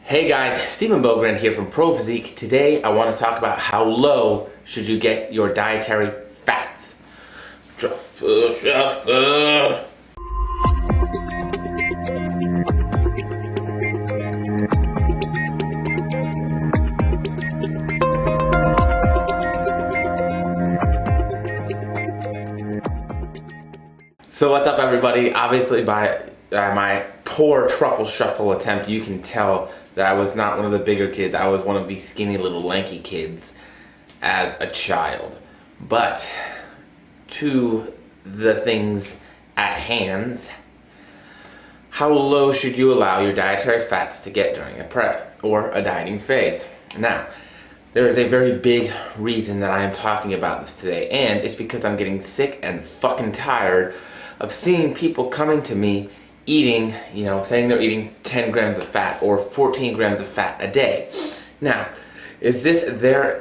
Hey guys, Stephen Bogren here from Pro Physique. Today I want to talk about how low should you get your dietary fats. Shuffle. So what's up everybody? Obviously by my poor truffle shuffle attempt, you can tell that I was not one of the bigger kids. I was one of these skinny little lanky kids as a child. But to the things at hand, how low should you allow your dietary fats to get during a prep or a dieting phase? Now, there is a very big reason that I am talking about this today, and it's because I'm getting sick and fucking tired of seeing people coming to me eating, saying they're eating 10 grams of fat or 14 grams of fat a day. Now, is this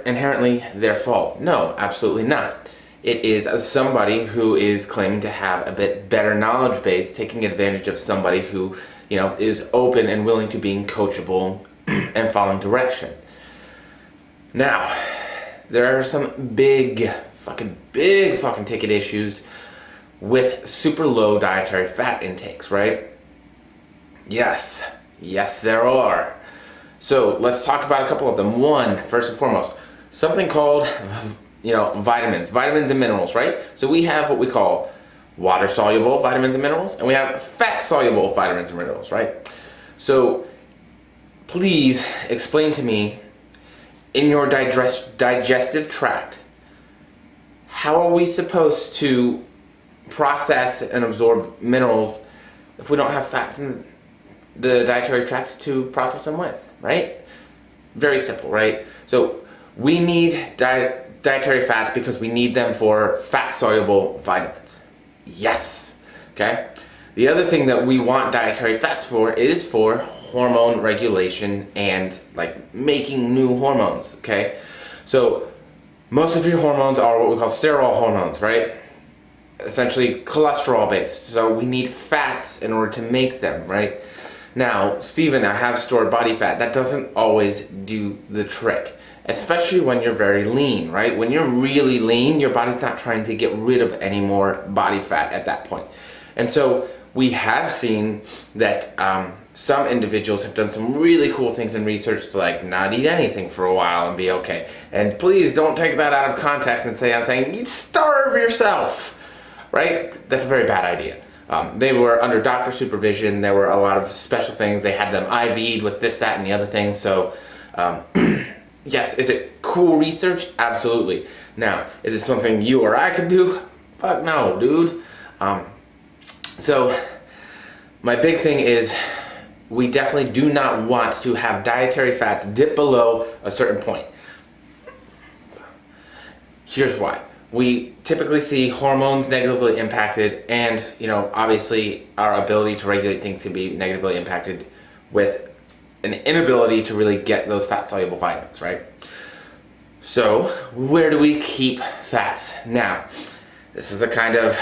inherently their fault? No, absolutely not. It is somebody who is claiming to have a bit better knowledge base, taking advantage of somebody who, is open and willing to being coachable and following direction. Now, there are some big fucking ticket issues with super low dietary fat intakes, right? Yes, there are. So let's talk about a couple of them. One, first and foremost, something called, vitamins and minerals, right? So we have what we call water-soluble vitamins and minerals, and we have fat-soluble vitamins and minerals, right? So please explain to me, in your digestive tract, how are we supposed to process and absorb minerals if we don't have fats in the dietary tract to process them with, right? Very simple, right? So we need dietary fats because we need them for fat-soluble vitamins. Yes, okay? The other thing that we want dietary fats for is for hormone regulation and making new hormones, okay? So most of your hormones are what we call steroid hormones, right? Essentially cholesterol based. So we need fats in order to make them, right? Now, Stephen, I have stored body fat. That doesn't always do the trick, especially when you're very lean, right? When you're really lean, your body's not trying to get rid of any more body fat at that point. And so we have seen that some individuals have done some really cool things in research to not eat anything for a while and be okay. And please don't take that out of context and say I'm saying eat, starve yourself, right? That's a very bad idea. They were under doctor supervision. There were a lot of special things. They had them IV'd with this, that, and the other things. So yes, is it cool research? Absolutely. Now, is it something you or I could do? Fuck no, dude. So my big thing is we definitely do not want to have dietary fats dip below a certain point. Here's why. We typically see hormones negatively impacted, and obviously our ability to regulate things can be negatively impacted with an inability to really get those fat-soluble vitamins, right? So where do we keep fats? Now, this is a kind of,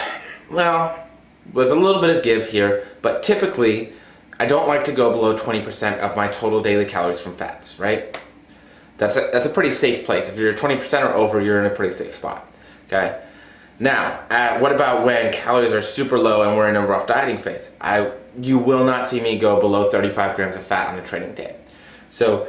there's a little bit of give here, but typically I don't like to go below 20% of my total daily calories from fats, right? That's a pretty safe place. If you're 20% or over, you're in a pretty safe spot, okay? Now, what about when calories are super low and we're in a rough dieting phase? You will not see me go below 35 grams of fat on a training day. So,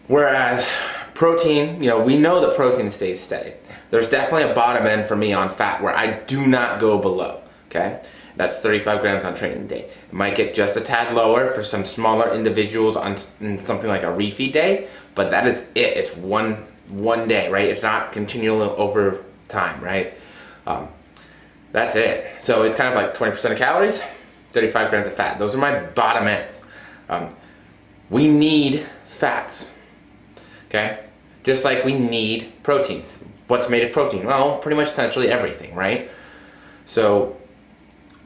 whereas protein, we know that protein stays steady. There's definitely a bottom end for me on fat where I do not go below, okay? That's 35 grams on training day. It might get just a tad lower for some smaller individuals on something like a refeed day, but that is it. It's one day, right? It's not continual over time, right? That's it. So it's kind of like 20% of calories, 35 grams of fat. Those are my bottom ends. We need fats, okay? Just like we need proteins. What's made of protein? Well, pretty much essentially everything, right? So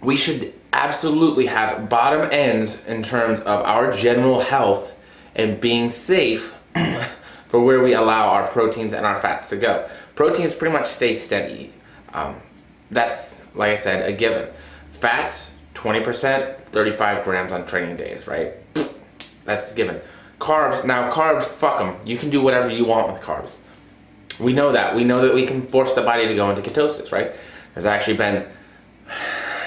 we should absolutely have bottom ends in terms of our general health and being safe for where we allow our proteins and our fats to go. Proteins pretty much stay steady. That's, like I said, a given. Fats, 20%, 35 grams on training days, right? That's given. Carbs, now carbs, fuck them. You can do whatever you want with carbs. We know that. We know that we can force the body to go into ketosis, right? There's actually been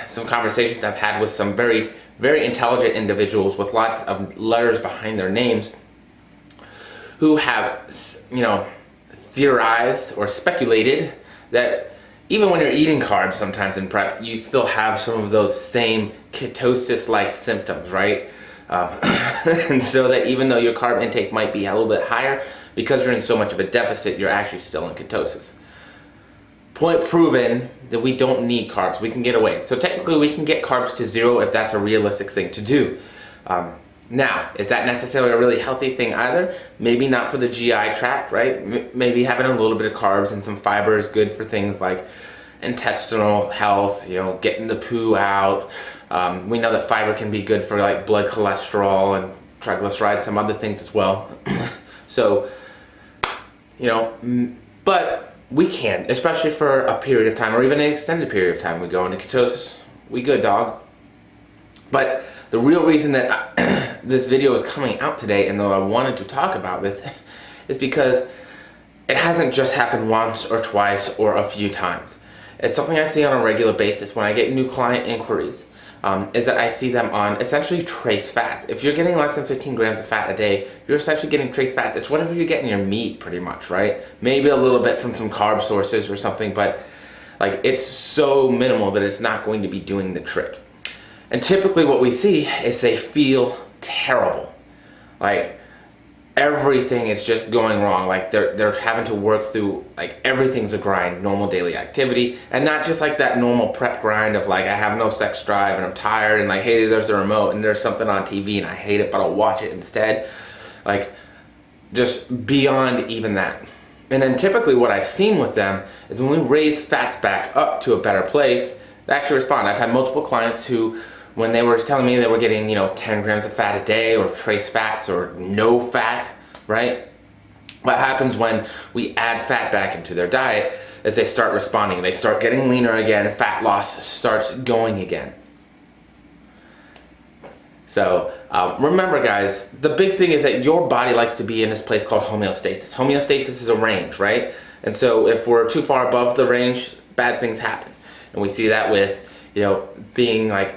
some conversations I've had with some very, very intelligent individuals with lots of letters behind their names who have, theorized or speculated that even when you're eating carbs sometimes in prep, you still have some of those same ketosis-like symptoms, right? And so that even though your carb intake might be a little bit higher, because you're in so much of a deficit, you're actually still in ketosis. Point proven that we don't need carbs. We can get away. So technically we can get carbs to 0 if that's a realistic thing to do. Now, is that necessarily a really healthy thing either? Maybe not for the GI tract, right? Maybe having a little bit of carbs and some fiber is good for things like intestinal health, getting the poo out. We know that fiber can be good for like blood cholesterol and triglycerides, some other things as well. So, but we can, especially for a period of time or even an extended period of time. We go into ketosis, we good, dog. But the real reason that this video is coming out today, and though I wanted to talk about this, is because it hasn't just happened once or twice or a few times. It's something I see on a regular basis when I get new client inquiries, is that I see them on essentially trace fats. If you're getting less than 15 grams of fat a day, you're essentially getting trace fats. It's whatever you get in your meat pretty much, right? Maybe a little bit from some carb sources or something, but like it's so minimal that it's not going to be doing the trick. And typically what we see is they feel terrible. Like everything is just going wrong. Like they're having to work through, like everything's a grind, normal daily activity, and not just like that normal prep grind of like I have no sex drive and I'm tired and like, hey, there's a remote and there's something on TV and I hate it but I'll watch it instead. Like just beyond even that. And then typically what I've seen with them is when we raise fats back up to a better place, they actually respond. I've had multiple clients who, when they were telling me they were getting 10 grams of fat a day or trace fats or no fat, right? What happens when we add fat back into their diet is they start responding. They start getting leaner again. Fat loss starts going again. So remember guys, the big thing is that your body likes to be in this place called homeostasis. Homeostasis is a range, right? And so if we're too far above the range, bad things happen. And we see that with, being like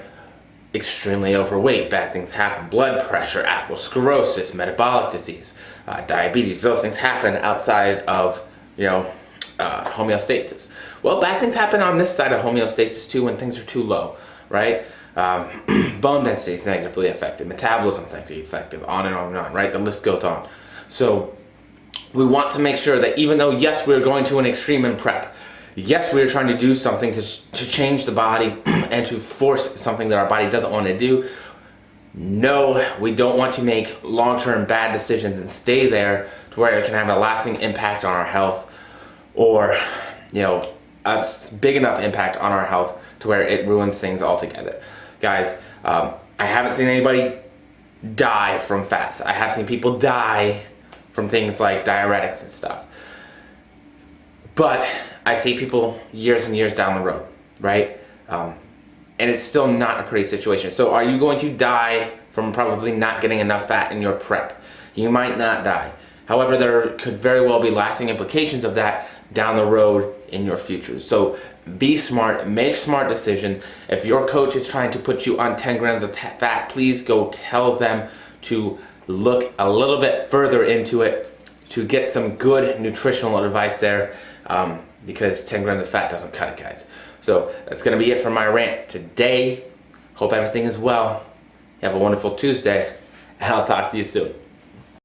extremely overweight, bad things happen. Blood pressure, atherosclerosis, metabolic disease, diabetes, those things happen outside of, homeostasis. Well, bad things happen on this side of homeostasis too when things are too low, right? Bone density is negatively affected, metabolism is negatively affected, on and on and on, right? The list goes on. So we want to make sure that even though, yes, we're going to an extreme in prep, yes, we're trying to do something to change the body and to force something that our body doesn't want to do. No, we don't want to make long-term bad decisions and stay there to where it can have a lasting impact on our health or, a big enough impact on our health to where it ruins things altogether. Guys, I haven't seen anybody die from fats. I have seen people die from things like diuretics and stuff. But I see people years and years down the road, right? And it's still not a pretty situation. So are you going to die from probably not getting enough fat in your prep? You might not die. However, there could very well be lasting implications of that down the road in your future. So be smart, make smart decisions. If your coach is trying to put you on 10 grams of fat, please go tell them to look a little bit further into it to get some good nutritional advice there, because 10 grams of fat doesn't cut it, guys. So that's going to be it for my rant today. Hope everything is well. Have a wonderful Tuesday, and I'll talk to you soon.